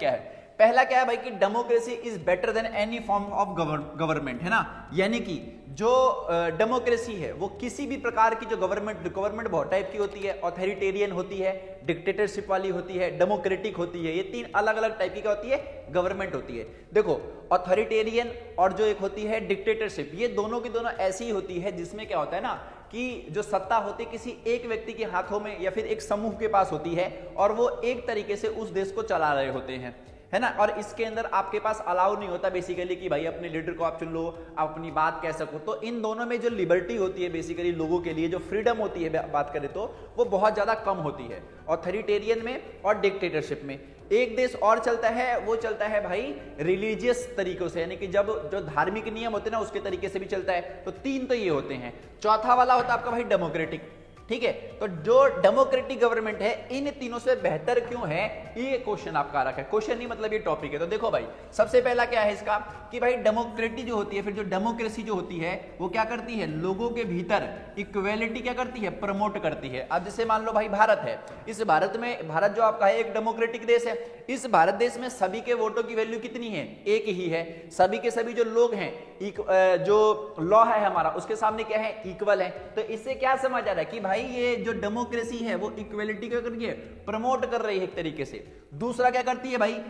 क्या है? पहला क्या है भाई कि democracy is better than any form of government, है ना। यानी कि जो डेमोक्रेसी है वो किसी भी प्रकार की जो गवर्नमेंट बहुत टाइप की होती है, ऑथोरिटेरियन होती है, डिक्टेटरशिप वाली होती है, डेमोक्रेटिक होती है। ये तीन अलग अलग टाइप की क्या होती है? गवर्नमेंट होती है। देखो, ऑथोरिटेरियन और जो एक होती है डिक्टेटरशिप, ये दोनों की दोनों ऐसी ही होती है जिसमें क्या होता है ना कि जो सत्ता होती है किसी एक व्यक्ति के हाथों में या फिर एक समूह के पास होती है और वो एक तरीके से उस देश को चला रहे होते हैं, है ना। और इसके अंदर आपके पास अलाउ नहीं होता बेसिकली कि भाई अपने लीडर को आप चुन लो, आप अपनी बात कह सको। तो इन दोनों में जो लिबर्टी होती है बेसिकली लोगों के लिए, जो फ्रीडम होती है बात करें तो वो बहुत ज्यादा कम होती है ऑथोरिटेरियन में और डिक्टेटरशिप में। एक देश और चलता है, वो चलता है भाई रिलीजियस तरीकों से, यानी कि जब जो धार्मिक नियम होते हैं ना उसके तरीके से भी चलता है। तो तीन तो ये होते हैं। चौथा वाला होता है आपका भाई डेमोक्रेटिक, ठीक है। तो जो डेमोक्रेटिक गवर्नमेंट है इन तीनों से बेहतर क्यों है, ये क्वेश्चन आपका रखा है। क्वेश्चन नहीं मतलब ये टॉपिक है। तो देखो भाई, सबसे पहला क्या है इसका कि भाई डेमोक्रेटी जो होती है, फिर जो डेमोक्रेसी जो होती है वो क्या करती है? लोगों के भीतर इक्वेलिटी क्या करती है? प्रमोट करती है। अब जैसे मान लो भाई भारत है, इस भारत में, भारत जो आपका है एक डेमोक्रेटिक देश है। इस भारत देश में सभी के वोटों की वैल्यू कितनी है? एक ही है। सभी के सभी जो लोग हैं, जो लॉ है हमारा उसके सामने क्या है? इक्वल है। तो इससे क्या समझ आ रहा है कि भाई ये जो डेमोक्रेसी है वो इक्वलिटी को करके प्रमोट कर रही है एक तरीके से। दूसरा क्या करती है भाई?